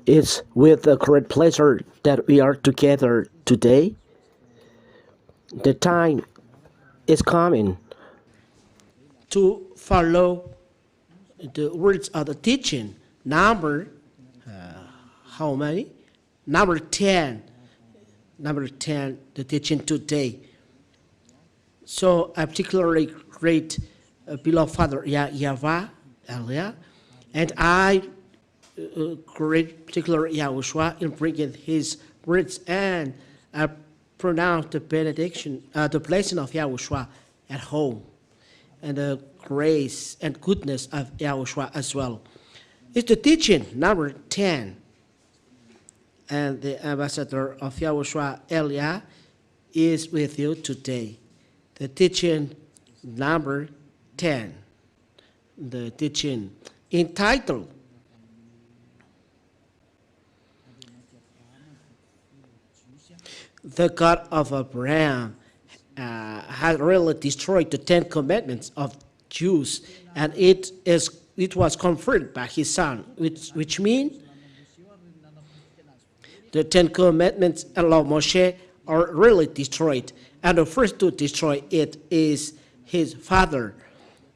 It's with a great pleasure that we are together today. The time is coming to follow the words of the teaching. Number, how many? Number 10. Number 10, the teaching today. So I particularly great beloved Father YAHVAH earlier, and I great particular YAHOSHUAH in bringing his words and pronounce the benediction, the blessing of YAHOSHUAH at home, and the grace and goodness of YAHOSHUAH as well. It's the teaching number 10, and the ambassador of YAHOSHUAH Elia is with you today. The teaching number 10, the teaching entitled The God of Abraham had really destroyed the 10 commandments of Jews, and it was confirmed by his son, which means the 10 commandments and law of Moshe are really destroyed, and the first to destroy it is his father,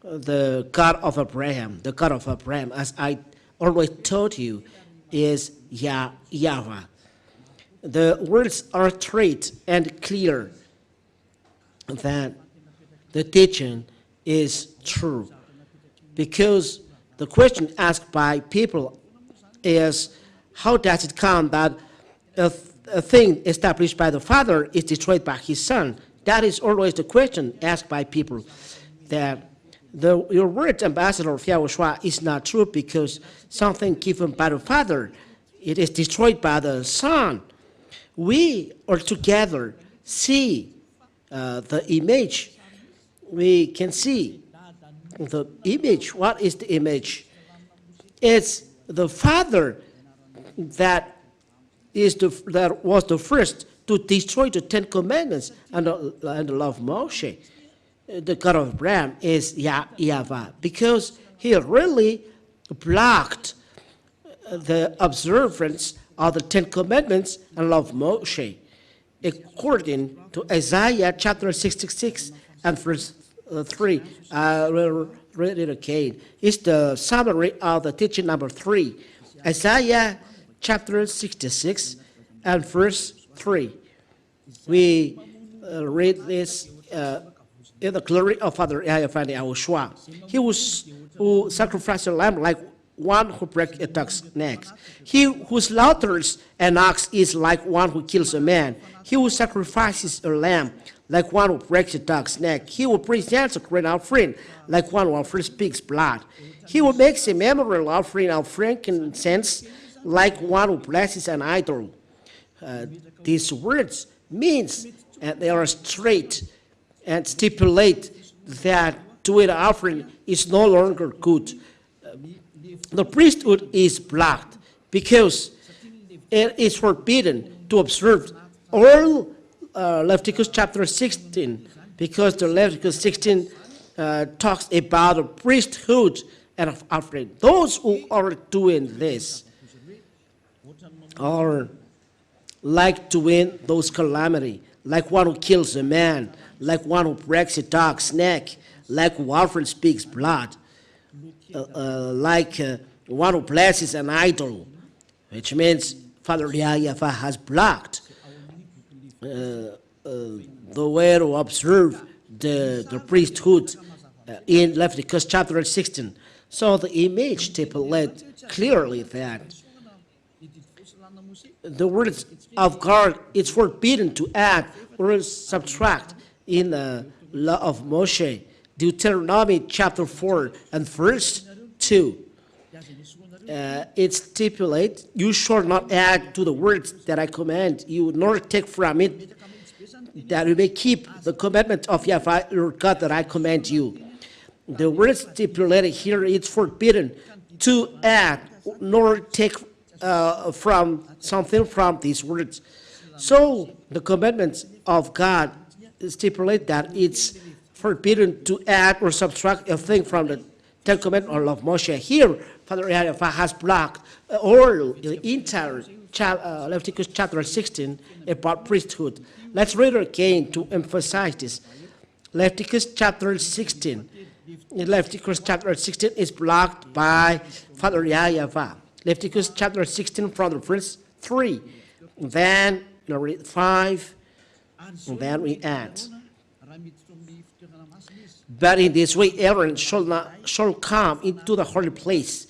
the God of Abraham. The God of Abraham, as I always told you, is YAHVAH. The words are straight and clear that the teaching is true, because the question asked by people is, how does it come that a thing established by the Father is destroyed by his Son? That is always the question asked by people, that your word, ambassador of YAHOSHUAH, is not true because something given by the Father, it is destroyed by the Son. We all together see the image. We can see the image. What is the image? It's the Father that was the first to destroy the 10 commandments and the law of Moshe. The God of Abraham is YAHVAH, because he really blocked the observance of the 10 commandments and law of Moshe, according to Isaiah chapter 66 and verse 3. I will read it again. It's the summary of the teaching number 3. Isaiah chapter 66 and verse 3. We read this in the glory of Father YAHOSHUAH. He who sacrificed a lamb like one who breaks a dog's neck. He who slaughters an ox is like one who kills a man. He who sacrifices a lamb like one who breaks a dog's neck. He who presents a grain offering like one who offers pig's blood. He who makes a memorial offering of frankincense like one who blesses an idol. These words means, and they are straight and stipulate that doing an offering is no longer good. The priesthood is blocked because it is forbidden to observe all Leviticus chapter 16, because the Leviticus 16 talks about the priesthood and offering. Those who are doing this are like doing those calamity, like one who kills a man, like one who breaks a dog's neck, like who offers pig's blood, like one who blesses an idol, which means Father YAHVAH has blocked the way to observe the priesthood in Leviticus chapter 16. So the image stipulates clearly that the words of God is forbidden to add or subtract in the law of Moshe. Deuteronomy chapter 4 and verse 2. It stipulates, you shall not add to the words that I command you, nor take from it, that you may keep the commandment of YAHVAH your God that I command you. The word stipulated here, it's forbidden to add nor take from something from these words. So the commandments of God stipulate that it's forbidden to add or subtract a thing from the Ten Commandments or law of Moshe. Here Father YAHVAH has blocked all the entire Leviticus chapter 16 about priesthood. Let's read it again to emphasize this. Leviticus chapter 16. Leviticus chapter 16 is blocked by Father YAHVAH. Leviticus chapter 16 from the verse 3. Then you read 5, and then we add. But in this way Aaron shall come into the holy place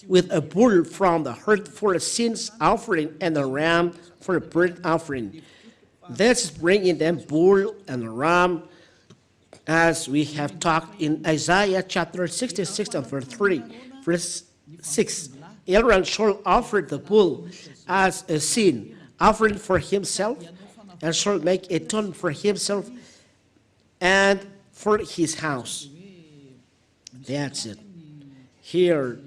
with a bull from the herd for a sin offering and a ram for a burnt offering. Let's bring in them bull and ram, as we have talked in Isaiah chapter 66 and verse 3, verse 6. Aaron shall offer the bull as a sin offering for himself, and shall make atonement for himself and for his house. That's it. Here,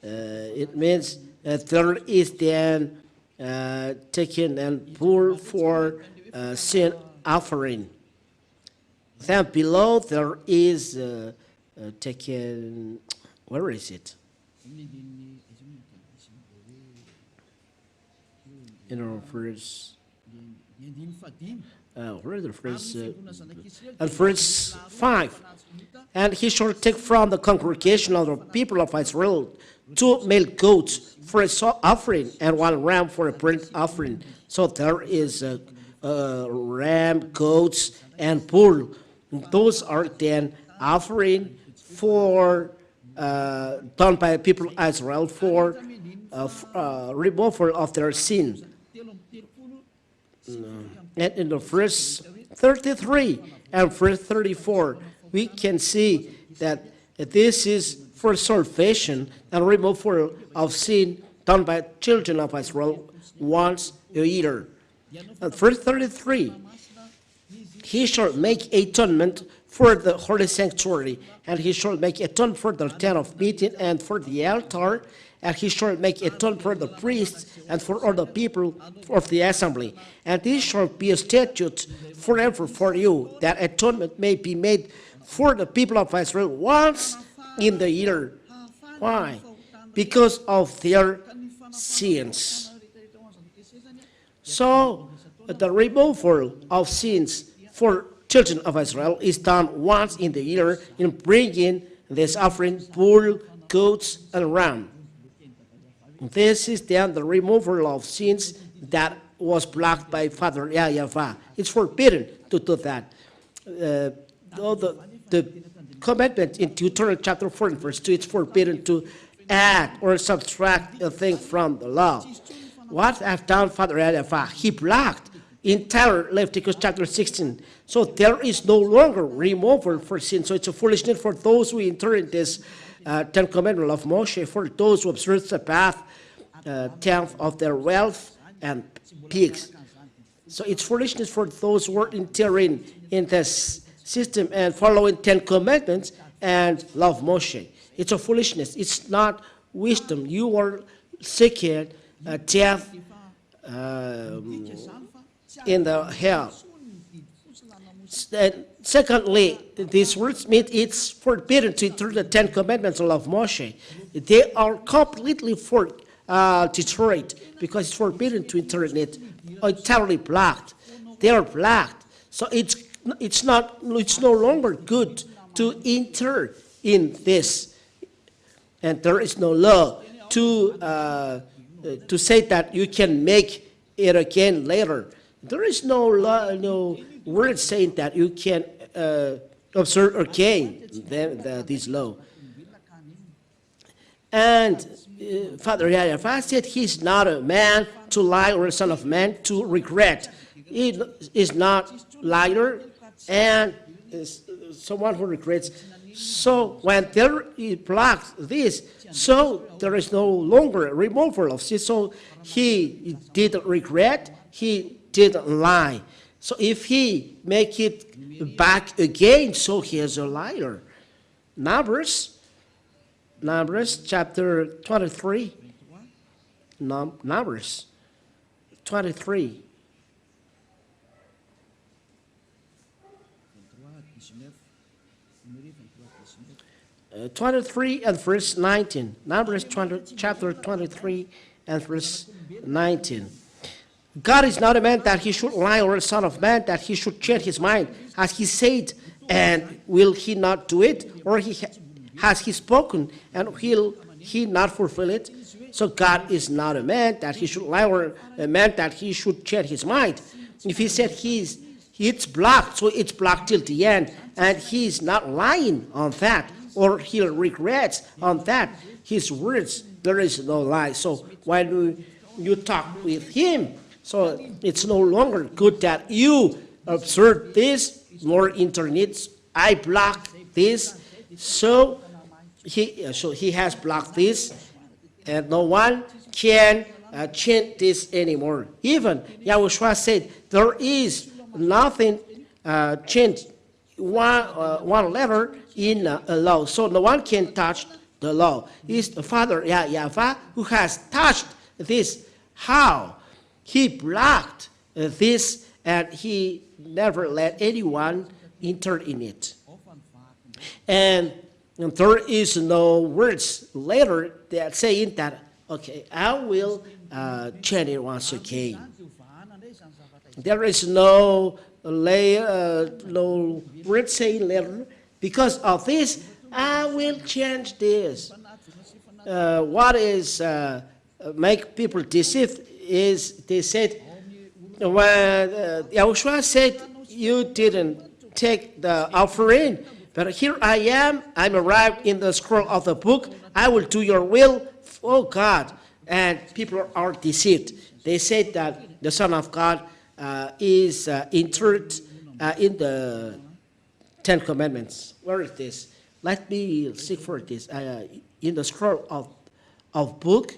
it means that there is then taken and bull for sin offering. Then below there is taken, where is it? Verse, where is the verse? Verse 5. And he shall take from the congregation of the people of Israel 2 male goats for a offering and 1 ram for a burnt offering. So there is ram, goats, and bull. Those are then offering for done by the people of Israel for removal of their sin. And in the verse 33 and verse 34, we can see that this is for salvation and removal of sin done by children of Israel once a year. And verse 33, he shall make atonement for the holy sanctuary, and he shall make atonement for the tent of meeting and for the altar, and he shall make atonement for the priests and for all the people of the assembly. And this shall be a statute forever for you, that atonement may be made for the people of Israel once in the year. Why? Because of their sins. So, the removal of sins for children of Israel is done once in the year in bringing this offering, bull, goats, and ram. This is then the removal of sins that was blocked by Father YAHVAH. It's forbidden to do that. The commandment in Deuteronomy chapter 4 and verse 2, it's forbidden to add or subtract a thing from the law. What have done Father YAHVAH? He blocked entire Leviticus chapter 16. So there is no longer removal for sin. So it's a foolishness for those who enter in this Ten Commandments of Moshe, for those who observe the path, tenth of their wealth and pigs. So it's foolishness for those who are entering in this system and following Ten Commandments and love Moshe. It's a foolishness. It's not wisdom. You are seeking death in the hell. Secondly, these words mean it's forbidden to enter the Ten Commandments of Moshe. They are completely destroyed because it's forbidden to enter in it. Entirely blocked. They are blocked. So it's no longer good to enter in this, and there is no law to say that you can make it again later. There is no law, no word saying that you can observe again this law. And Father YAHVAH said he's not a man to lie or a son of man to regret. He is not liar and is someone who regrets. So when there he blocks this, so there is no longer a removal of sin. So he didn't regret, he didn't lie. So if he make it back again, so he is a liar. Numbers chapter 23. Numbers 23. 23 and verse 19. Numbers 20, chapter 23 and verse 19. God is not a man that he should lie, or a son of man that he should change his mind. Has he said, and will he not do it? Or has he spoken, and will he not fulfill it? So God is not a man that he should lie, or a man that he should change his mind. If he said it's blocked, so it's blocked till the end, and he's not lying on that, or he regrets on that. His words, there is no lie. So when you talk with him, so it's no longer good that you observe this, more internet. I block this, so he has blocked this, and no one can change this anymore. Even Yahushua said there is nothing changed, one letter in a law, so no one can touch the law. It's the Father YAHVAH who has touched this. How? He blocked this, and he never let anyone enter in it. And there is no words later that saying that, okay, I will change it once again. There is no word saying later, because of this, I will change this. What is make people deceived is they said, when Yahushua said, you didn't take the offering, but here I am, I'm arrived in the scroll of the book, I will do your will, oh God. And people are deceived. They said that the Son of God is entered in the 10 Commandments. Where is this? Let me seek for this. In the scroll of book,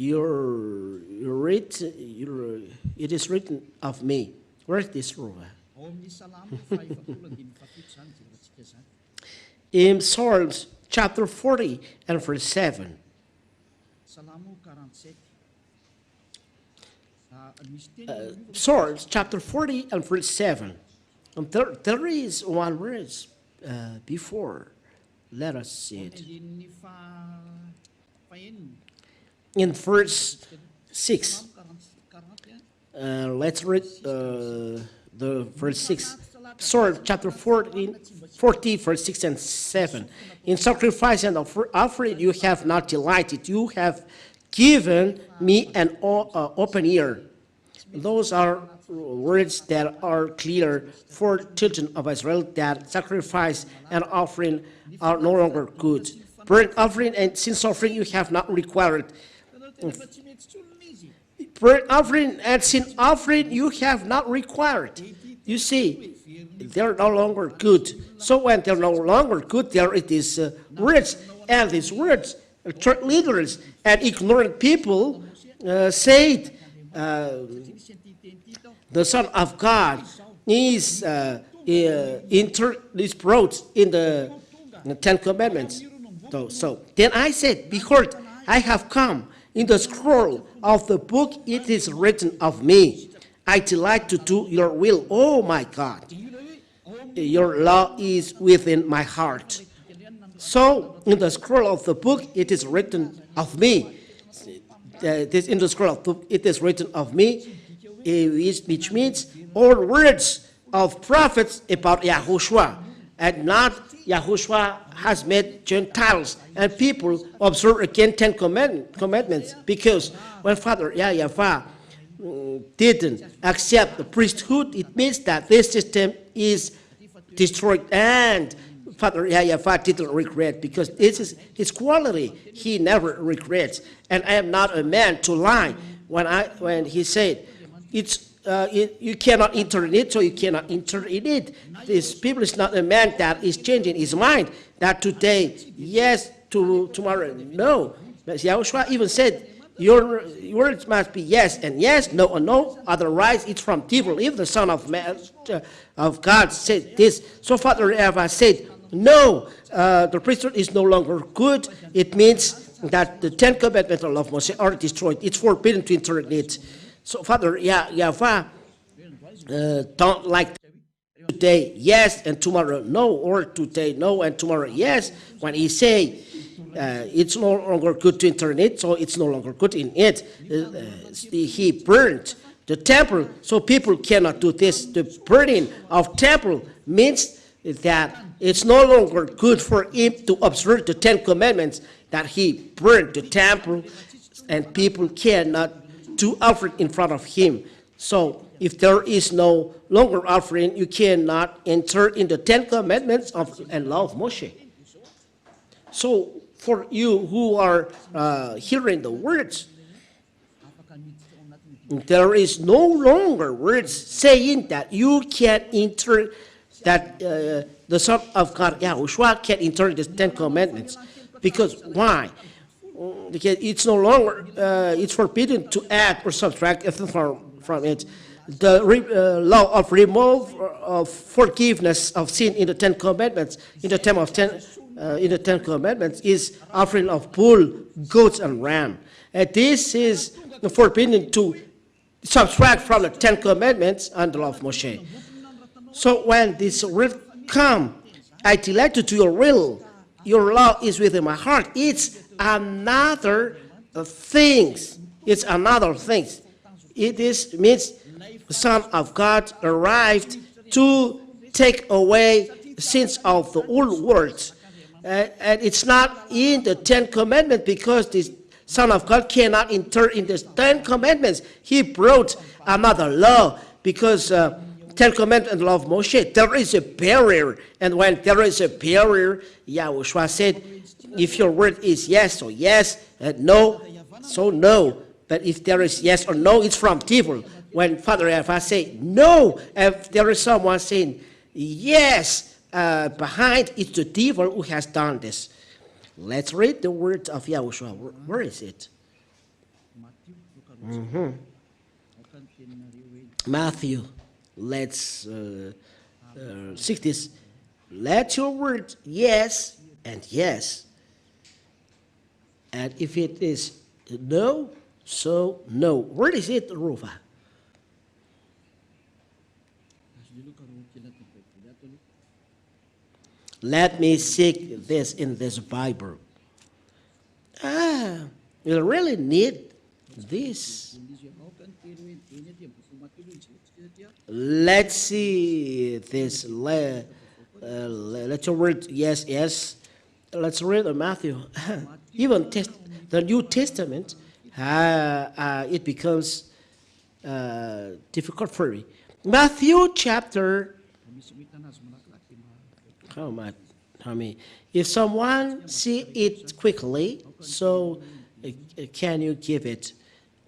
it is written of me. Where is this scroll? In Psalms chapter 40 and verse 7. Psalms chapter 40 and verse 7. And there is one verse before. Let us see it. In verse 6. Let's read the verse 6. Psalm chapter 40, verse 6 and 7. In sacrifice and offering you have not delighted. You have given me an open ear. Those are words that are clear for children of Israel, that sacrifice and offering are no longer good. Burnt offering and sin offering you have not required. Burnt offering and sin offering you have not required. You see, they're no longer good. So when they're no longer good, there it is words. And these words, church leaders and ignorant people said, the Son of God is brought in the 10 Commandments. So then I said, behold, I have come. In the scroll of the book it is written of me. I delight to do your will, oh my God. Your law is within my heart. So in the scroll of the book it is written of me. In the scroll of the book it is written of me, which means all words of prophets about Yahushua, and not Yahushua has made Gentiles and people observe again 10 commandments, because when Father YAHVAH didn't accept the priesthood, it means that this system is destroyed, and Father YAHVAH didn't regret, because this is his quality. He never regrets. And I am not a man to lie. When he said, you cannot enter in it, so you cannot enter in it. This people is not a man that is changing his mind, that today, yes, tomorrow, no. But Yahushua even said, your words must be yes and yes, no and no, otherwise it's from devil. If the Son of Man, of God said this, so Father YAHVAH said, no, the priesthood is no longer good. It means that the 10 commandments of Moshe are destroyed. It's forbidden to enter in it. So Father YAHVAH don't like to today yes and tomorrow no, or today no and tomorrow yes. When he say it's no longer good to enter in it, so it's no longer good in it. He burned the temple, so people cannot do this. The burning of temple means that it's no longer good for him to observe the 10 commandments, that he burned the temple, and people cannot do offering in front of him. So if there is no longer offering, you cannot enter in the 10 commandments and law of Moshe. So for you who are hearing the words, there is no longer words saying that you can enter, that the Son of God, Yahushua, can enter the 10 commandments. Because why? Because it's no longer, it's forbidden to add or subtract anything from it. The law of remove of forgiveness of sin in the 10 commandments, in the 10 commandments, is offering of bull, goats, and ram. And this is forbidden to subtract from the 10 commandments and the law of Moshe. So when this will come, I delight to do your will. Your law is within my heart. It's another thing. It's another thing. It is means the Son of God arrived to take away sins of the old world. And it's not in the 10 commandments, because the Son of God cannot enter in the 10 commandments. He brought another law, because 10 commandments and law of Moshe, there is a barrier. And when there is a barrier, YAHOSHUAH said, if your word is yes, so yes, and no, so no. But if there is yes or no, it's from devil. When Father YAHVAH say no, if there is someone saying yes, behind it's the devil who has done this. Let's read the words of YAHOSHUAH. Where is it? Matthew. Let's seek this. Let your word yes and yes. And if it is no, so no. Where is it, Ruva? Let me seek this in this Bible. You really need this. Let's see this. Let your word yes, yes. Let's read Matthew. Even the New Testament, it becomes difficult for me. Matthew chapter. How many? If someone see it quickly, so can you give it?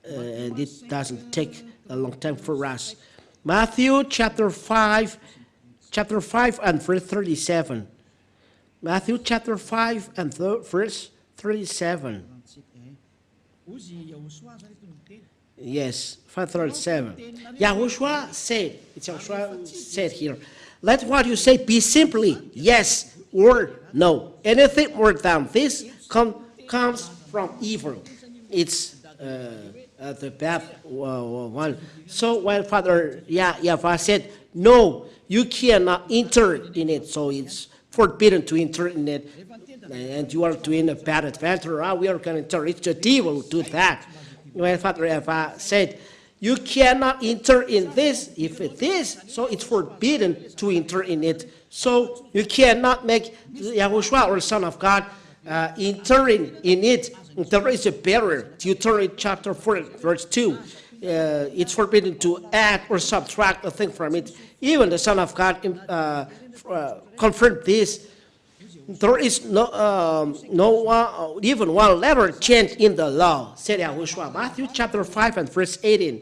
And it doesn't take a long time for us. Matthew chapter 5 and verse 37. Matthew chapter 5 and verse 37. Yes, 5:37. YAHOSHUAH said, it's YAHOSHUAH said here, let what you say be simply yes or no. Anything more than this comes from evil. It's the bad one. So when Father YAHVAH said, no, you cannot enter in it, so it's forbidden to enter in it, and you are doing a bad adventure, we are going to enter. It's the devil who do that. When Father YAHVAH said, you cannot enter in this, if it is, so it's forbidden to enter in it. So you cannot make YAHOSHUAH or Son of God entering in it. There is a barrier. Deuteronomy chapter 4, verse 2. It's forbidden to add or subtract a thing from it. Even the Son of God confirmed this. There is no even one letter changed in the law, said YAHOSHUAH. Matthew chapter 5 and verse 18,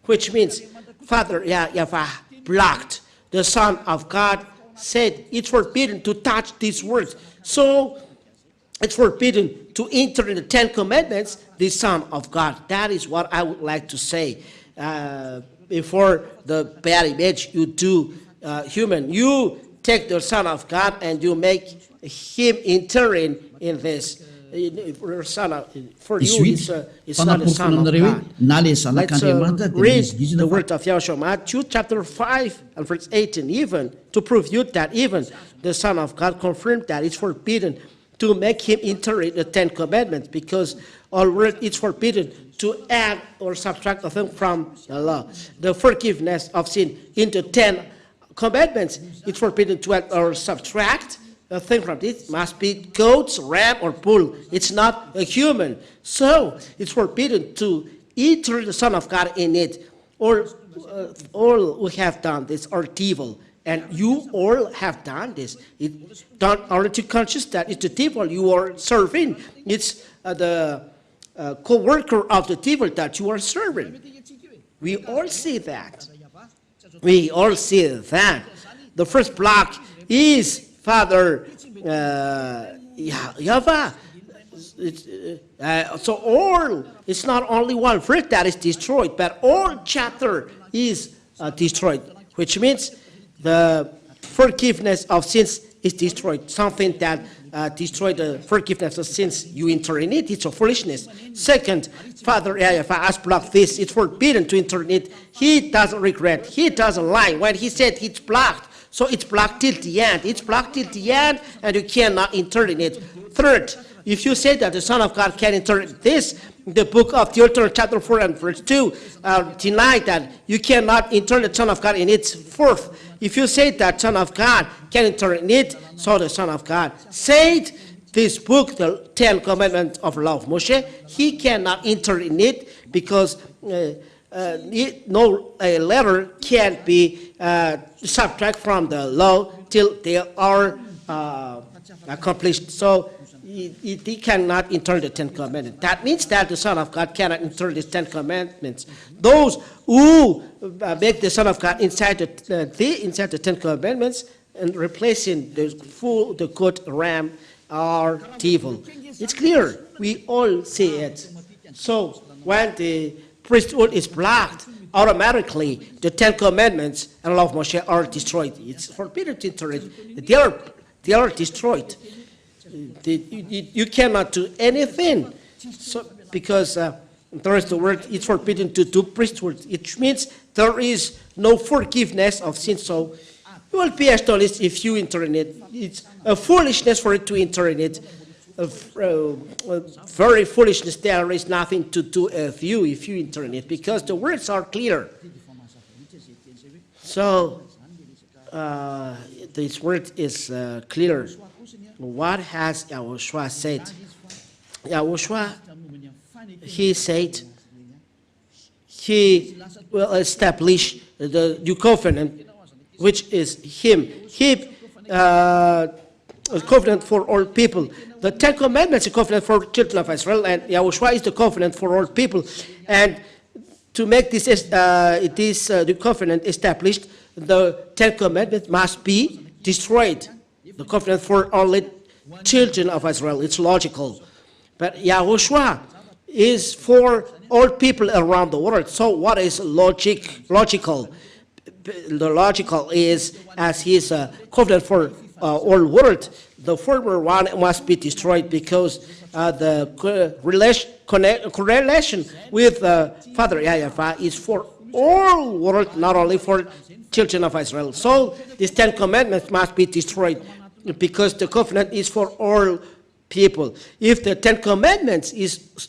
which means Father YAHVAH blocked. The Son of God said it's forbidden to touch these words. So it's forbidden to enter in the 10 commandments, the Son of God. That is what I would like to say. Before the bad image you do human, you take the Son of God and you make him entering in this. son of, for you, it's not the Son of God. Let's read the word of Yahushua, Matthew chapter 5 and verse 18, even to prove you that even the Son of God confirmed that it's forbidden to make him enter the 10 Commandments, because already it's forbidden to add or subtract a thing from the law. The forgiveness of sin into 10 Commandments, it's forbidden to add or subtract a thing from it. Must be goats, ram, or bull. It's not a human. So it's forbidden to enter the Son of God in it. Or all who have done this are evil. And you all have done this. Aren't you conscious that it's the devil you are serving? It's the co-worker of the devil that you are serving. We all see that. We all see that. The first block is Father YAHVAH. So all, it's not only one verse that is destroyed, but all chapter is destroyed, which means the forgiveness of sins is destroyed. Something that destroyed the forgiveness of sins, you enter in it, it's a foolishness. Second, Father YAHVAH has blocked this. It's forbidden to enter in it. He doesn't regret. He doesn't lie. When he said it's blocked, so it's blocked till the end. It's blocked till the end, and you cannot enter in it. Third, if you say that the Son of God can enter this, the book of Deuteronomy chapter 4 and verse 2 deny that you cannot enter the Son of God in its fourth. If you say that Son of God can enter in it, so the Son of God said this book, the 10 Commandments of Law of Moshe, he cannot enter in it because no letter can be subtract from the law till they are accomplished. So he cannot enter the 10 Commandments. That means that the Son of God cannot enter the 10 Commandments. Those who make the Son of God inside the 10 Commandments and replacing the goat, ram, are evil. It's clear. We all see it. So when the priesthood is blocked, automatically the 10 Commandments and Law of Moshe are destroyed. It's forbidden to enter it. They are destroyed. You cannot do anything. So, because there is the word, it's forbidden to do priesthood. It means there is no forgiveness of sin. So you will be astonished if you enter in it. It's a foolishness for it to enter in it. Very foolishness. There is nothing to do with you if you enter in it, because the words are clear. So this word is clear. What has YAHOSHUAH said? YAHOSHUAH, he said he will establish the new covenant, which is him. A covenant for all people. The 10 Commandments is a covenant for children of Israel, and YAHOSHUAH is the covenant for all people. And to make this the covenant established, the 10 Commandments must be destroyed. The covenant for only children of Israel. It's logical. But YAHOSHUAH is for all people around the world. So what is logical? The logical is, as he is a covenant for all world, the former one must be destroyed, because the correlation with Father YAHVAH is for all world, not only for children of Israel. So these 10 Commandments must be destroyed, because the covenant is for all people. If the 10 Commandments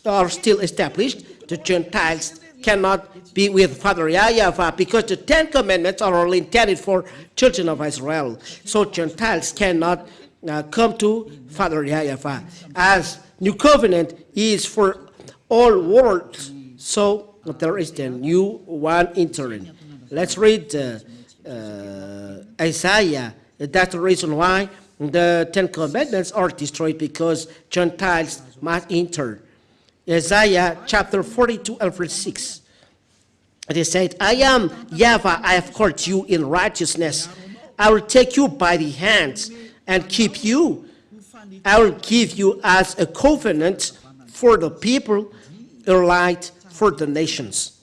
are still established, the Gentiles cannot be with Father YAHVAH, because the 10 Commandments are only intended for children of Israel. So Gentiles cannot come to Father YAHVAH. As new covenant is for all worlds, so there is the new one entering. Let's read Isaiah. That's the reason why the 10 Commandments are destroyed, because Gentiles must enter. Isaiah chapter 42 and verse 6. It said, I am YAHVAH, I have called you in righteousness. I will take you by the hands and keep you. I will give you as a covenant for the people, a light for the nations.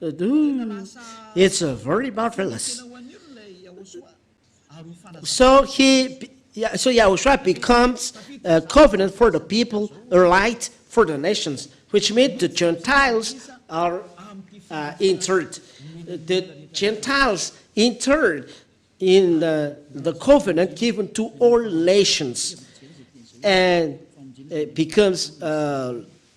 It's very marvelous. So he Yeah, so Yahushua becomes a covenant for the people, a light for the nations, which means the Gentiles are entered. The Gentiles entered in the covenant given to all nations, and it becomes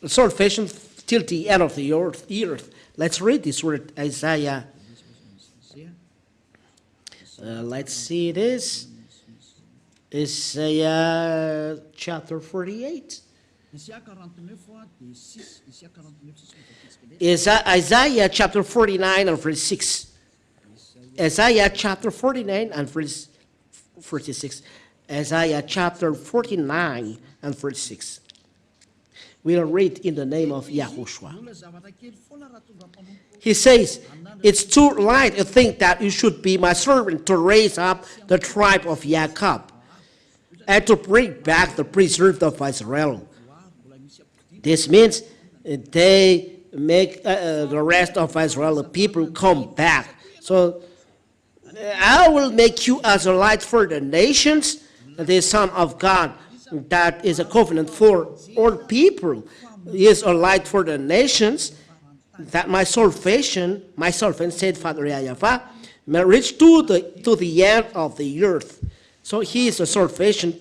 salvation till the end of the earth. Let's read this word, Isaiah. Let's see this. Isaiah chapter 48. Isaiah chapter 49 and verse 6. Isaiah chapter 49 and verse 46. Isaiah chapter 49 and verse 6. We'll read in the name of YAHOSHUAH. He says, it's too light to think that you should be my servant to raise up the tribe of Jacob and to bring back the preserved of Israel. This means they make the rest of Israel, the people, come back. So I will make you as a light for the nations, the Son of God. That is a covenant for all people. He is a light for the nations, that my salvation, said Father YAHVAH, may reach to the end of the earth. So he is a salvation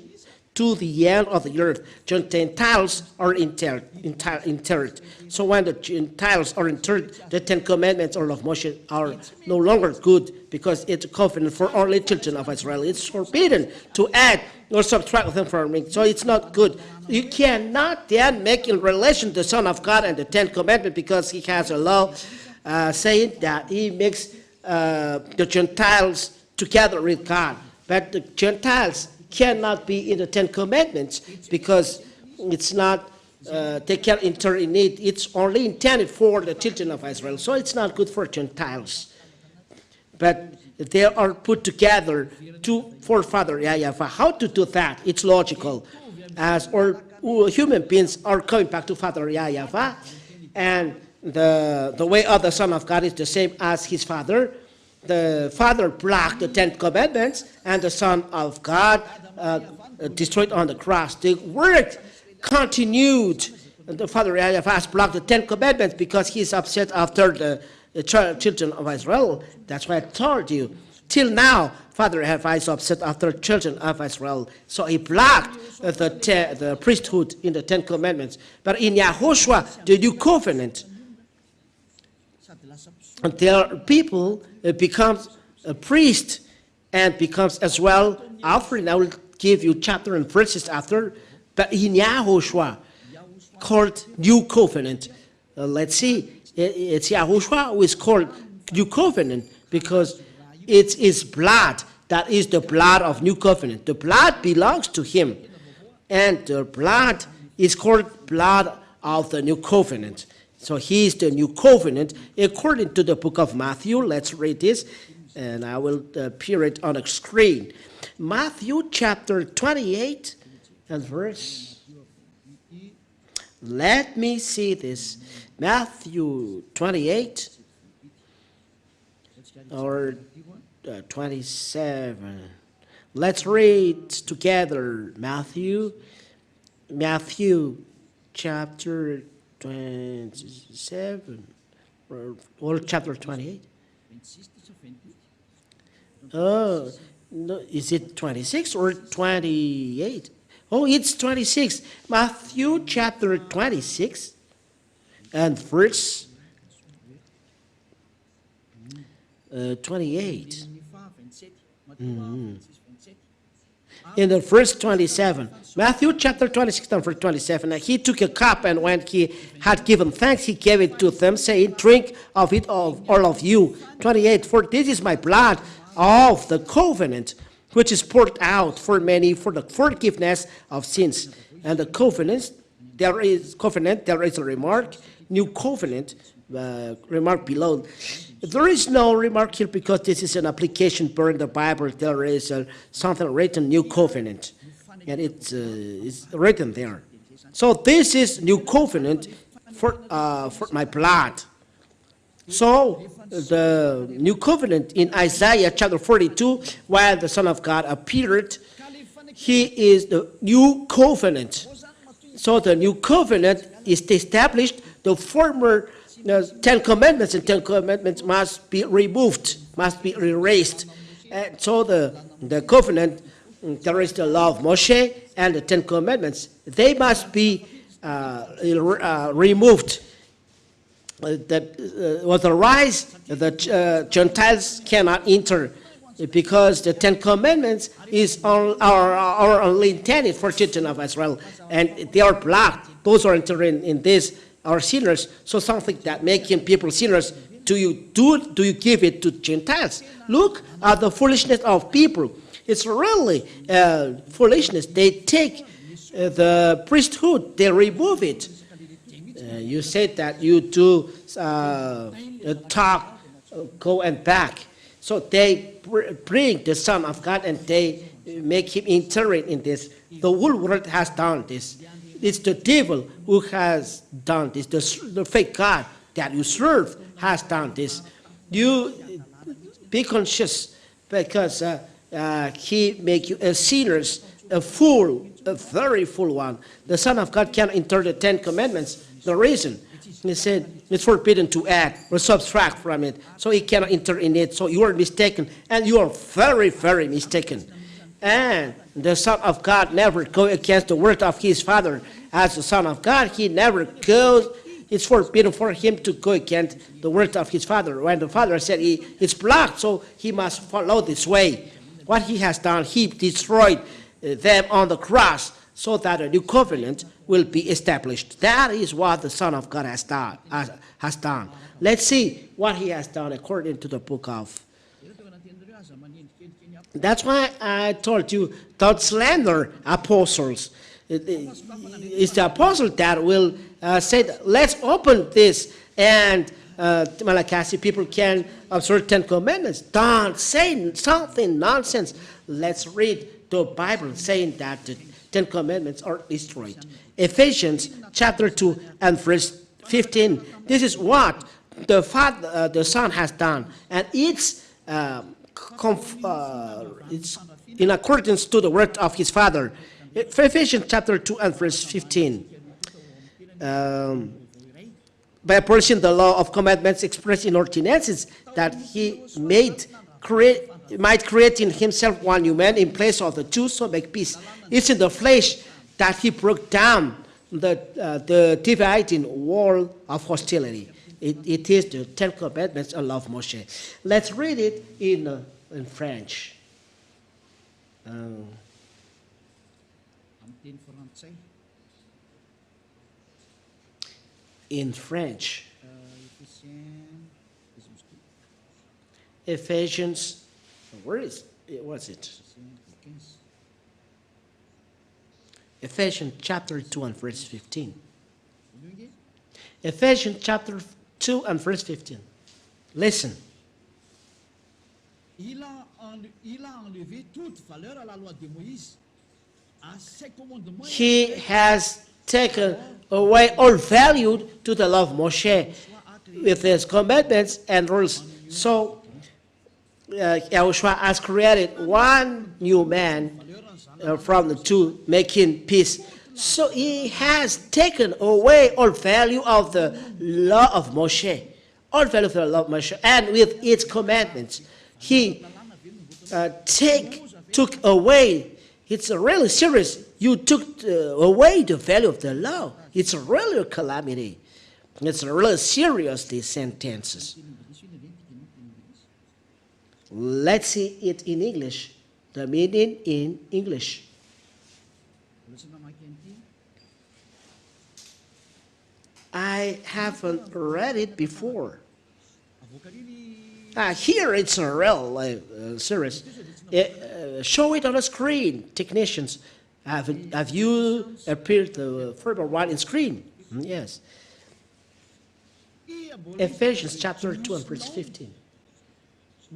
to the end of the earth. Gentiles are interred. So when the Gentiles are interred, the Ten Commandments or of Moshe are no longer good, because it's a covenant for only children of Israel. It's forbidden to add or subtract them from it. So it's not good. You cannot then make in relation the Son of God and the Ten Commandments, because he has a law saying that he makes the Gentiles together with God. But the Gentiles cannot be in the Ten Commandments, because it's not, they can't enter in it. It's only intended for the children of Israel. So it's not good for Gentiles. But they are put together for Father YAHVAH. How to do that? It's logical. As all human beings are coming back to Father YAHVAH, and the way of the Son of God is the same as his Father. The Father blocked the Ten Commandments, and the Son of God destroyed on the cross. The work continued. The Father YAHVAH blocked the Ten Commandments because he's upset after the children of Israel. That's why I told you. Till now, Father YAHVAH is upset after children of Israel. So he blocked the priesthood in the Ten Commandments. But in YAHOSHUAH, the new covenant, their people becomes a priest and becomes as well offering. I will give you chapter and verses after. But in YAHOSHUAH, called new covenant. Let's see. It's YAHOSHUAH who is called new covenant because it's his blood. That is the blood of new covenant. The blood belongs to him. And the blood is called blood of the new covenant. So he is the new covenant according to the book of Matthew. Let's read this, and I will appear it on the screen. Matthew chapter 28 and verse. Let me see this. Matthew 28 or 27. Let's read together Matthew chapter 27 or chapter 28. Oh, no, is it 26 or 28? Oh, it's 26. Matthew chapter 26 and verse 28. In the verse 27, Matthew chapter 26 and verse 27, and he took a cup, and when he had given thanks, he gave it to them, saying, drink of it, of all of you. 28, for this is my blood of the covenant, which is poured out for many for the forgiveness of sins. And the covenant, there is a remark, new covenant, remark below. There is no remark here because this is an application per in the Bible. There is something written, new covenant, and it's written there. So this is new covenant for my blood. So the new covenant in Isaiah chapter 42, while the Son of God appeared, He is the new covenant. So the new covenant is established. The former Ten Commandments and Ten Commandments must be removed, must be erased. And so the covenant, there is the law of Moshe and the Ten Commandments. They must be removed. Otherwise, the Gentiles cannot enter, because the Ten Commandments are only intended for children of Israel, and they are blocked. Those who are entering in this are sinners. So something that making people sinners, do you give it to Gentiles? Look at the foolishness of people. It's really foolishness. They take the priesthood, they remove it. You said that you do talk, go and back. So they bring the Son of God and they make him entering in this. The whole world has done this. It's the devil who has done this. The fake God that you serve has done this. You be conscious, because he make you a sinner, a fool, a very fool one. The Son of God can't enter the Ten Commandments. The reason, he said, it's forbidden to add or subtract from it. So he cannot enter in it. So you are mistaken, and you are very, very mistaken. And the Son of God never goes against the word of his Father. As the Son of God, he never goes. It's forbidden for him to go against the word of his Father. When the Father said it's blocked, so he must follow this way. What he has done, he destroyed them on the cross so that a new covenant will be established. That is what the Son of God has done. Let's see what he has done according to the book of. That's why I told you, don't slander apostles. It's the apostle that will say, let's open this, and Malachi people can observe 10 commandments. Don't say something nonsense. Let's read the Bible saying that the 10 commandments are destroyed. Ephesians chapter 2 and verse 15. This is what the Son has done, and it's in accordance to the word of his Father. Ephesians chapter 2 and verse 15. By abolishing the law of commandments expressed in ordinances, that he might create in himself one new man in place of the two, so make peace. It's in the flesh that he broke down the dividing wall of hostility. It is the Ten Commandments and law of Moshe. Let's read it in French. In French. Ephesians, where is it? What's it? Ephesians chapter 2 and verse 15. Ephesians chapter 2 and verse 15. Listen. Il a enlevé toute valeur à la loi de Moïse, à ses commandements. He has taken away all value to the law of Moshe with his commandments and rules. So YAHOSHUAH has created one new man from the two, making peace. So he has taken away all value of the law of Moshe, all value of the law of Moshe, and with its commandments. He took away. It's really serious. You took away the value of the law. It's really a calamity. It's really serious, these sentences. Let's see it in English. The meaning in English. I haven't read it before. Here it's a real serious. Show it on the screen, technicians. Have you appeared the further one in screen? Yes. Ephesians chapter 2 and verse 15.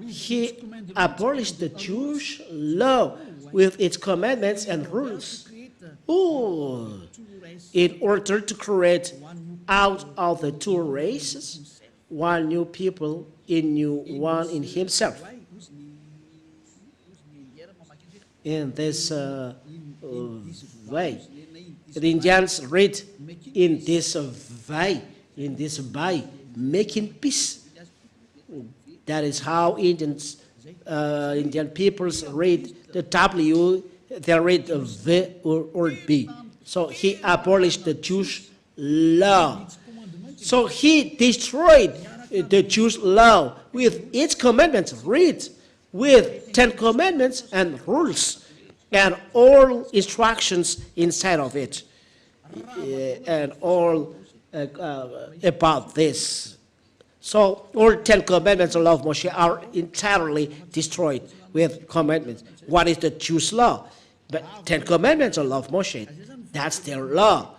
He abolished the Jewish law with its commandments and rules. Oh, in order to create out of the two races one new people in one in himself. in this way. The Indians read in this way, making peace. That is how Indian peoples read the W, they read the V or B. So he abolished the Jewish law. So he destroyed the Jewish law with its commandments, read, with 10 commandments and rules, and all instructions inside of it, and all about this. So all 10 commandments of the law of Moshe are entirely destroyed with commandments. What is the Jewish law? But 10 commandments of the law of Moshe, that's their law.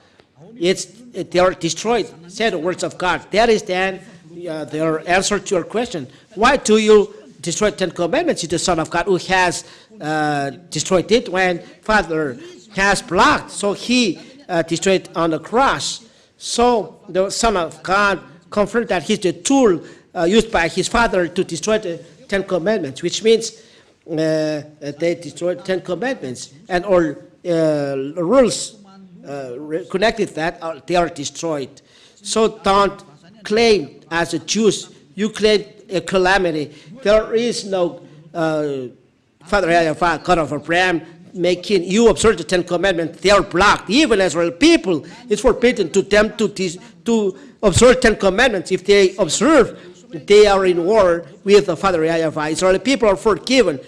They are destroyed, said the words of God. That is then their answer to your question. Why do you destroy 10 commandments? It's the Son of God who has destroyed it when Father has blocked. So he destroyed on the cross. So the Son of God confirmed that he's the tool used by his Father to destroy the 10 commandments, which means they destroyed 10 commandments, and all rules connected that they are destroyed. So don't claim as a Jews, you claim a calamity. There is no Father YAHVAH, God of Abraham, making you observe the 10 commandments. They are blocked. Even Israel people, it's forbidden to them to observe 10 commandments. If they observe, they are in war with the Father YAHVAH. Israeli people are forbidden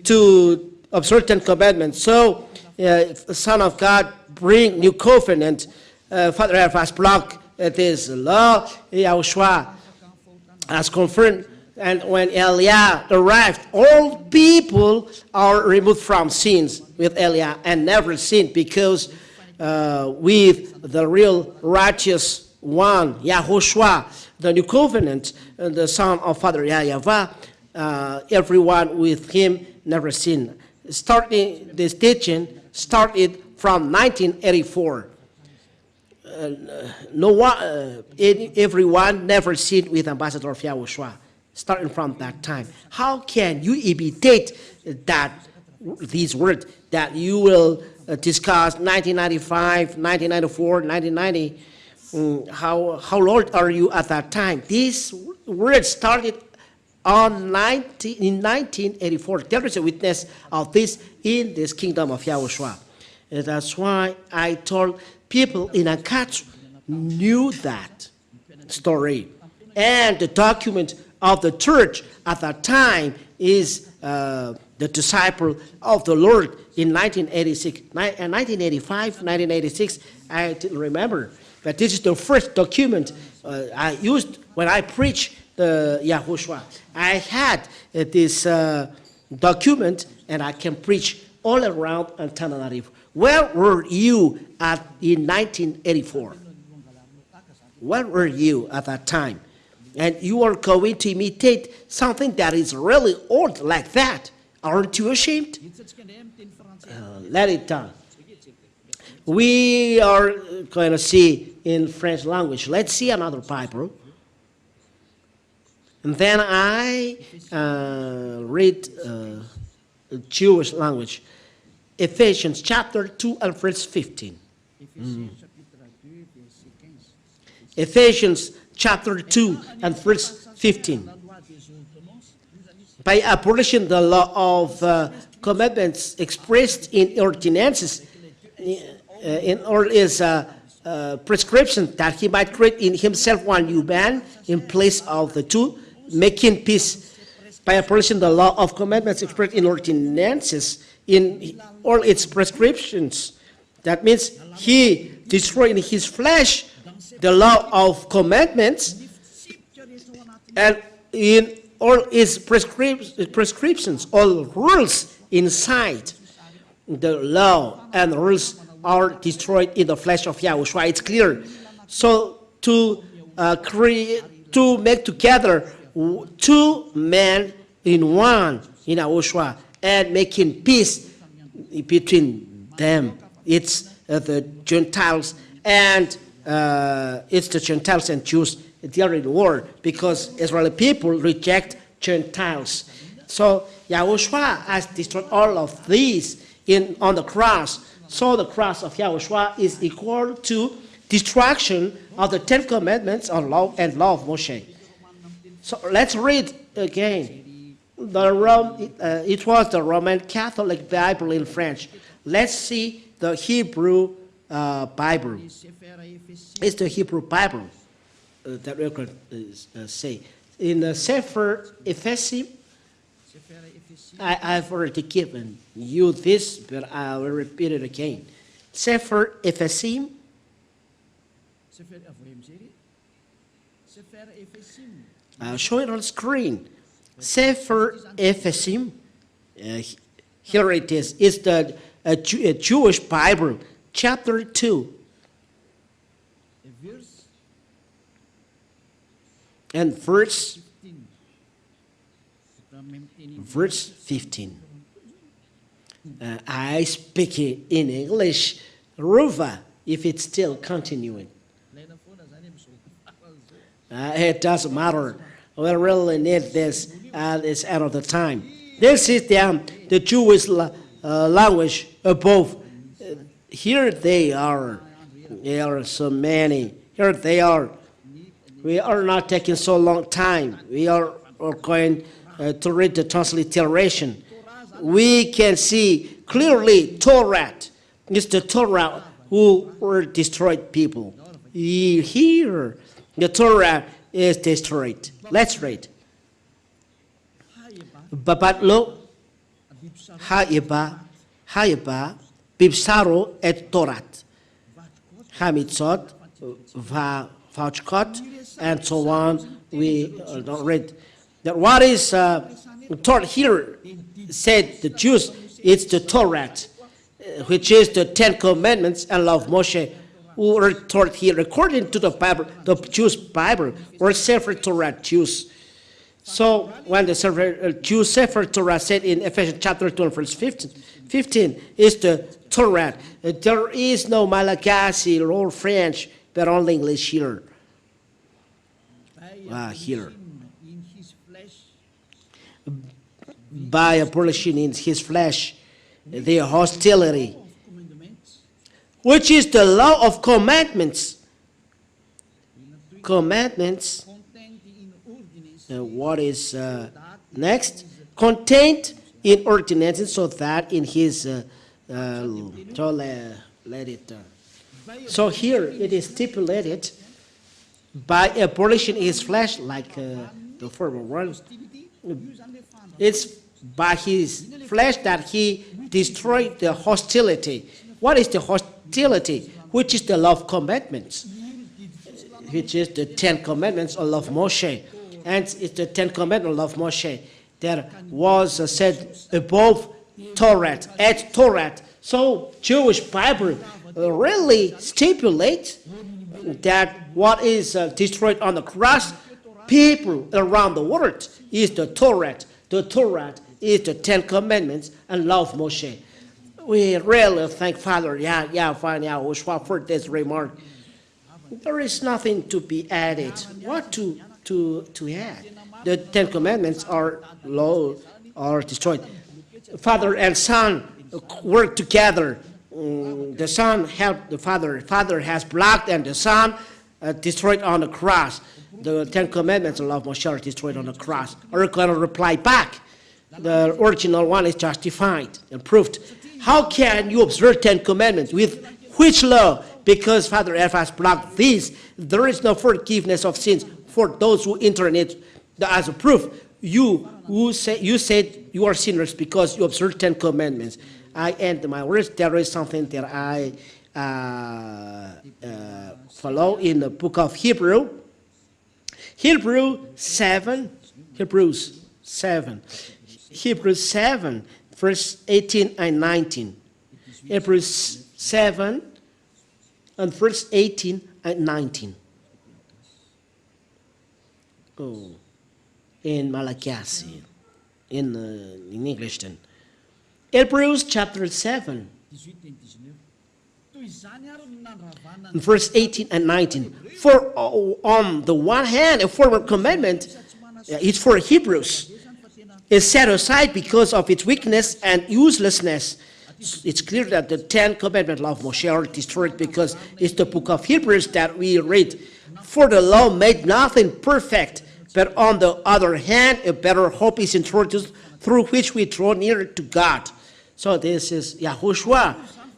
to observe 10 commandments. So the Son of God bring new covenant. Father YAHVAH blocked this law. YAHOSHUAH has confirmed. And when Eliah arrived, all people are removed from sins with Eliah and never sinned, because with the real righteous one, YAHOSHUAH, the new covenant, the Son of Father YAHVAH, everyone with him never sinned. Starting this teaching started from 1984. Everyone never sinned with Ambassador of YAHOSHUAH. Starting from that time, how can you imitate these words that you will discuss 1995, 1994, 1990? How old are you at that time? These words started in 1984. There is a witness of this in this kingdom of YAHOSHUAH. And that's why I told people in Akatsu knew that story. And the document of the church at that time is the disciple of the Lord in 1986, 1985, 1986, I didn't remember. But this is the first document I used when I preached the YAHOSHUAH. I had this document, and I can preach all around Antananarivo. Where were you in 1984? Where were you at that time? And you are going to imitate something that is really old like that. Aren't you ashamed? Let it down. We are going to see in French language. Let's see another Bible. And then I read Jewish language. Ephesians chapter 2 and verse 15. Ephesians chapter 2 and verse 15. By abolishing the law of commandments expressed in ordinances, in all his prescription, that he might create in himself one new man in place of the two, making peace. By abolishing the law of commandments expressed in ordinances, in all its prescriptions. That means he destroyed in his flesh the law of commandments, and in all its prescriptions, all rules inside the law and rules are destroyed in the flesh of YAHOSHUAH. It's clear. So to make together two men in one in YAHOSHUAH and making peace between them. It's the Gentiles and Jews. They are in war because Israeli people reject Gentiles. So Yahushua has destroyed all of these on the cross. So the cross of Yahushua is equal to destruction of the 10 Commandments and law of Moshe. So let's read again. It was the Roman Catholic Bible in French. Let's see the Hebrew Bible. It's the Hebrew Bible that we could say. In Sefer Ephesim, I've already given you this, but I will repeat it again. Sefer Ephesim. I'll show it on the screen. Sefer Ephesim. Here it is. It's the Jewish Bible, chapter 2. And verse 15. I speak it in English, Ruva, if it's still continuing. It doesn't matter. We really need this at this end of the time. This is the Jewish language above. Here they are. There are so many. Here they are. We are not taking so long time. We are going to read the transliteration. We can see clearly Torah. It's the Torah who were destroyed people. Here, the Torah is destroyed. Let's read. Babatlo haiba bibsaro et torat hamitzot vachkot and so on. We don't read that. What is taught here? Said the Jews, it's the Torah, which is the 10 Commandments and law of Moshe, who were taught here according to the Bible, the Jewish Bible, or Sefer Torah Jews. So when the Jews Sefer Torah said in Ephesians chapter 2 verse 15 is the Torah. There is no Malagasy or French, but only English here. Here. By abolishing in his flesh the hostility, which is the law of commandments. Commandments. What is next? Contained in ordinances, so that in his so here it is stipulated by abolishing his flesh, like the former one. It's by his flesh that he destroyed the hostility. What is the hostility? Which is the law of commandments, which is the 10 Commandments of law of Moshe. And it's the 10 Commandments of Moshe that was said above Torah, at Torah. So Jewish Bible really stipulates that what is destroyed on the cross, people around the world, is the Torah. The Torah is the 10 Commandments and law of Moshe. We really thank Father YAHVAH and YAHOSHUAH for this remark. There is nothing to be added. What to add? The 10 Commandments are destroyed. Father and Son work together. The Son helped the Father. Father has blocked, and the Son destroyed on the cross. The 10 Commandments of love Moshe are destroyed on the cross. Are going to reply back. The original one is justified and proved. How can you observe 10 Commandments? With which law? Because Father YAHVAH has blocked these. There is no forgiveness of sins for those who enter in it. As a proof, you said you are sinners because you observe 10 Commandments. I end my words. There is something that I follow in the book of Hebrews 7, verse 18 and 19. Hebrews 7 and verse 18 and 19. Oh, in Malagasy, in English then. Hebrews chapter 7, verse 18 and 19. For on the one hand, a former commandment is for Hebrews, is set aside because of its weakness and uselessness. It's clear that the 10 commandments of Moshe are destroyed because it's the book of Hebrews that we read. For the law made nothing perfect, but on the other hand, a better hope is introduced through which we draw nearer to God. So this is YAHOSHUAH.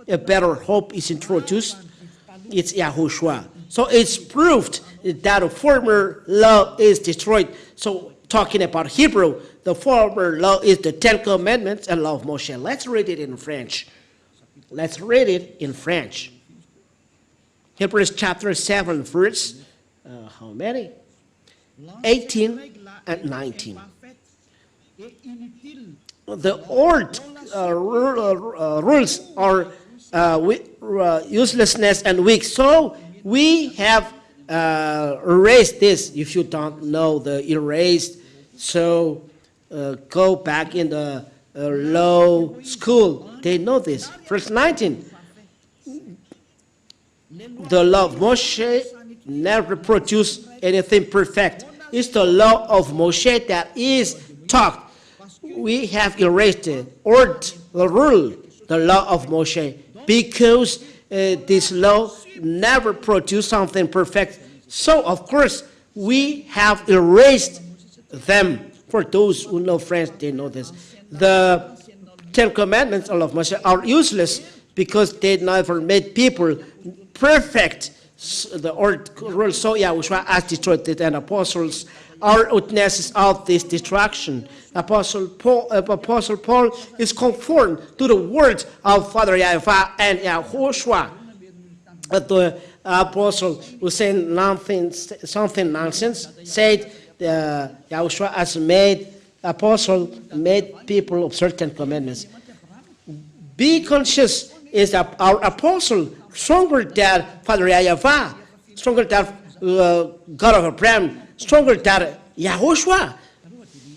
A better hope is introduced. It's YAHOSHUAH. So it's proved that the former law is destroyed. So talking about Hebrew, the former law is the 10 Commandments and law of Moshe. Let's read it in French. Let's read it in French. Hebrews chapter 7, verse, how many? 18 and 19. The old rules are uselessness and weak. So we have erased this. If you don't know the erased, so go back in the law school. They know this. Verse 19. The law of Moshe never produced anything perfect. It's the law of Moshe that is taught. We have erased the rule, the law of Moshe, because this law never produced something perfect. So, of course, we have erased them. For those who know French, they know this. The 10 Commandments of Moshe are useless because they never made people perfect. The old rules, so YAHOSHUAH has destroyed it, and apostles are witnesses of this destruction. Apostle Paul is conformed to the words of Father YAHVAH and YAHOSHUAH. The apostle who said something nonsense said YAHOSHUAH has made people of certain commandments. Be conscious is that our apostle stronger than Father YAHVAH, stronger than God of Abraham, stronger than YAHOSHUAH.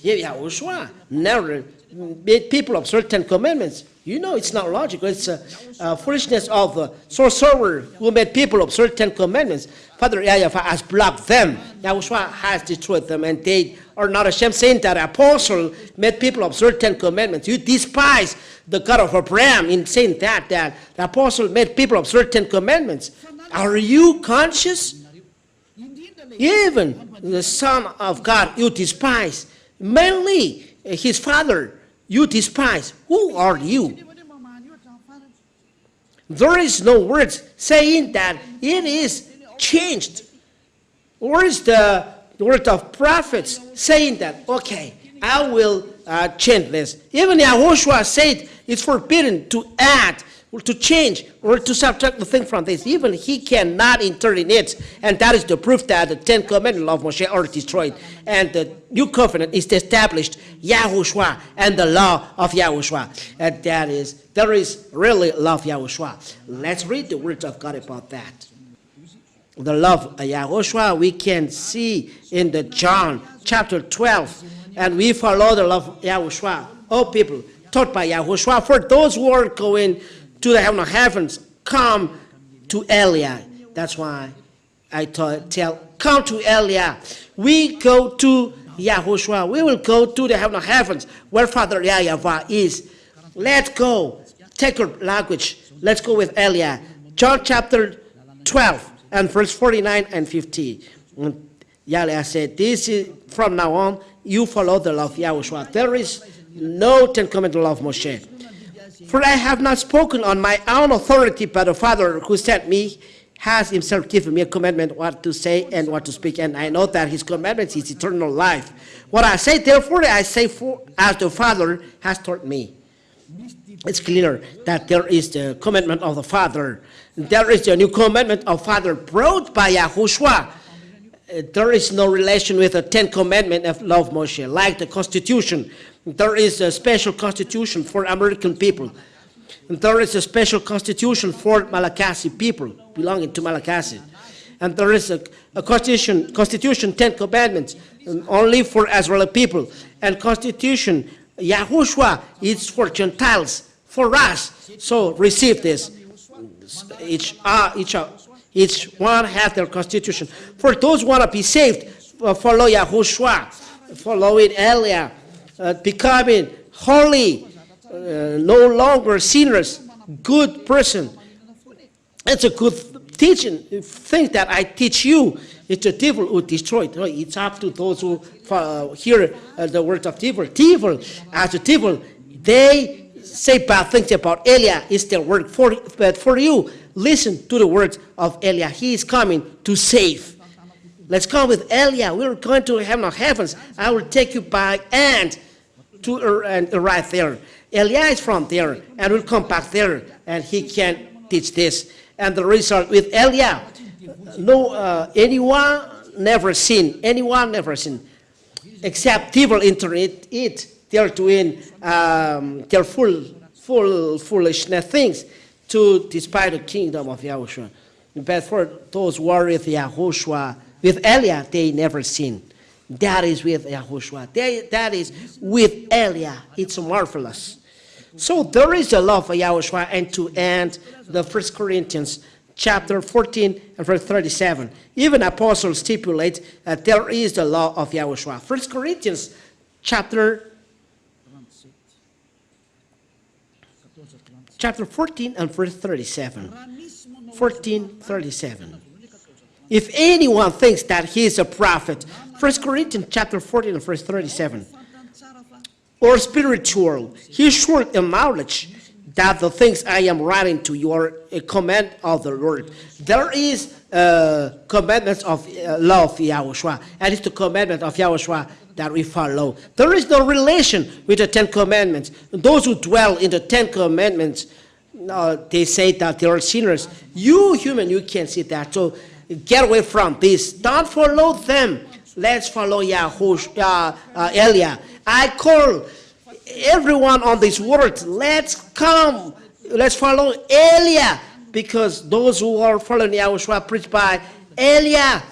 YAHOSHUAH never made people of certain commandments. You know, it's not logical. It's foolishness of the sorcerer who made people of certain commandments. Father YAHVAH has blocked them. YAHOSHUAH has destroyed them, and they are not ashamed, saying that apostle made people of certain commandments. You despise the God of Abraham in saying that the apostle made people of certain commandments. Are you conscious? Even the Son of God you despise. Mainly his Father you despise. Who are you? There is no words saying that it is changed. Where is the word of prophets saying that, okay, I will change this? Even YAHOSHUAH said it's forbidden to add or to change or to subtract the thing from this. Even he cannot enter in it. And that is the proof that the 10 Commandments of Moshe are destroyed. And the new covenant is established, YAHOSHUAH, and the law of YAHOSHUAH. And there is really love YAHOSHUAH. Let's read the words of God about that. The love of YAHOSHUAH we can see in the John chapter 12. And we follow the love of YAHOSHUAH. All people taught by YAHOSHUAH. For those who are going to the heaven of heavens, come to Eliah. That's why I tell, come to Eliah. We go to YAHOSHUAH. We will go to the heaven of heavens where Father YAHVAH is. Let's go. Take your language. Let's go with Eliah. John chapter 12 and verse 49 and 50. Eliah said, this is from now on, you follow the law of YAHOSHUAH. There is no 10 Commandments of Moshe. For I have not spoken on my own authority, but the Father who sent me has himself given me a commandment what to say and what to speak. And I know that his commandment is eternal life. What I say, therefore, I say as the Father has taught me. It's clear that there is the commandment of the Father. There is the new commandment of Father brought by YAHOSHUAH. There is no relation with the 10 Commandments of law of Moshe, like the Constitution. There is a special constitution for American people. And there is a special constitution for Malagasy people belonging to Malagasy. And there is a constitution, 10 Commandments, only for Israeli people. And constitution, YAHOSHUAH, is for Gentiles, for us. So receive this. Each one has their constitution. For those who want to be saved, follow YAHOSHUAH, following Eliah. becoming holy, no longer sinners, good person. It's a good teaching. Think that I teach you. It's the devil who destroyed. No, it's up to those who hear the words of devil. Devil, as a devil, they say bad things about Eliah. It's their word. But for you, listen to the words of Eliah. He is coming to save. Let's come with Eliah. We're going to heavens. I will take you by hand to and right there. Eliah is from there, and will come back there, and he can teach this. And the result with Eliah, anyone never seen, except devil enter it. They're doing their foolishness things to despite the kingdom of Yahushua. But for those who are with Yahushua, with Eliah, they never seen. That is with Yahushua. That is with Eliah. It's marvelous. So there is the love of Yahushua. And to end the 1 Corinthians chapter 14 and verse 37. Even apostles stipulate that there is the law of Yahushua. 1 Corinthians chapter 14 and verse 37. 14:37. If anyone thinks that he is a prophet, 1 Corinthians chapter 14 and verse 37, or spiritual, he should acknowledge that the things I am writing to you are a command of the Lord. There is commandments of law of Yahushua, and it's the commandment of Yahushua that we follow. There is no relation with the 10 commandments. Those who dwell in the 10 commandments, they say that they are sinners. You human, you can't see that. So get away from this. Don't follow them. Let's follow Yahushua, Eliah. I call everyone on this world, let's come. Let's follow Eliah. Because those who are following Yahushua preached by Eliah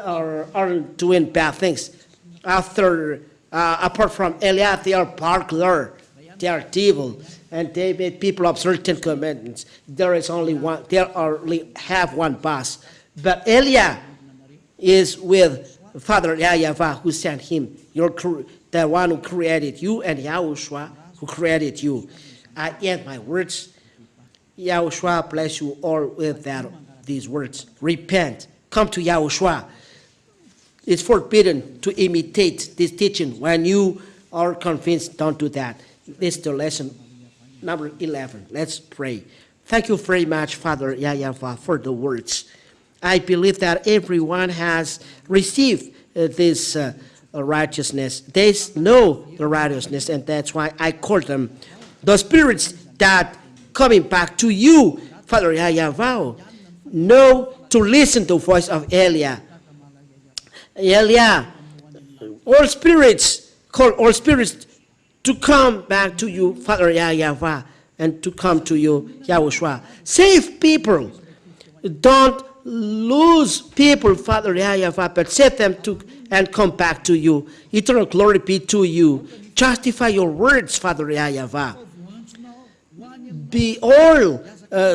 are doing bad things. Apart from Eliah, they are burglar. They are evil. And they made people observe 10 commandments. There is only one. They only have one boss. But Eliah is with Father YAHVAH, who sent him. The one who created you, and Yahushua who created you. I end my words. Yahushua bless you all with these words. Repent. Come to Yahushua. It's forbidden to imitate this teaching. When you are convinced, don't do that. This is the lesson number 11. Let's pray. Thank you very much, Father YAHVAH, for the words. I believe that everyone has received this righteousness. They know the righteousness, and that's why I call them the spirits that coming back to you, Father YAHVAH. Know to listen to the voice of Eliah. Eliah, all spirits, call all spirits to come back to you, Father YAHVAH, and to come to you, Yahushua. Save people. Don't lose people, Father YAHVAH, but save them to and come back to you. Eternal glory be to you. Justify your words, Father YAHVAH. Be all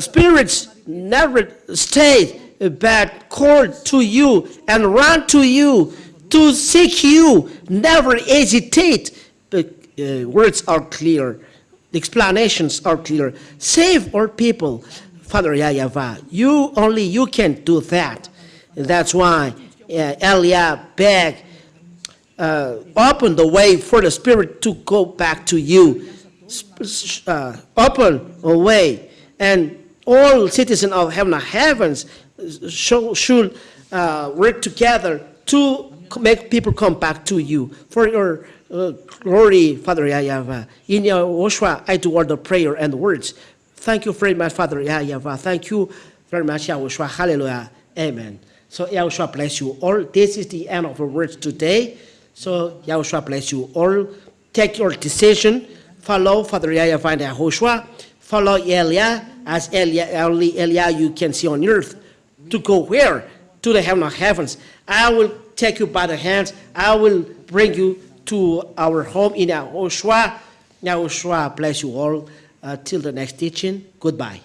spirits never stay, but call to you and run to you to seek you. Never hesitate. The words are clear. The explanations are clear. Save our people, Father YAHVAH. Only you can do that. That's why Eliah begged, open the way for the Spirit to go back to you. Open a way, and all citizens of heavens should work together to make people come back to you. For your glory, Father YAHVAH. In YAHOSHUAH, I do all the prayer and the words. Thank you very much, Father YAHVAH. Thank you very much, YAHOSHUAH. Hallelujah. Amen. So YAHOSHUAH bless you all. This is the end of our words today. So YAHOSHUAH bless you all. Take your decision. Follow Father YAHVAH and YAHOSHUAH. Follow Eliah, as only Eliah you can see on earth. To go where? To the heaven of heavens. I will take you by the hands. I will bring you to our home in YAHOSHUAH. YAHOSHUAH bless you all. Till the next teaching. Goodbye.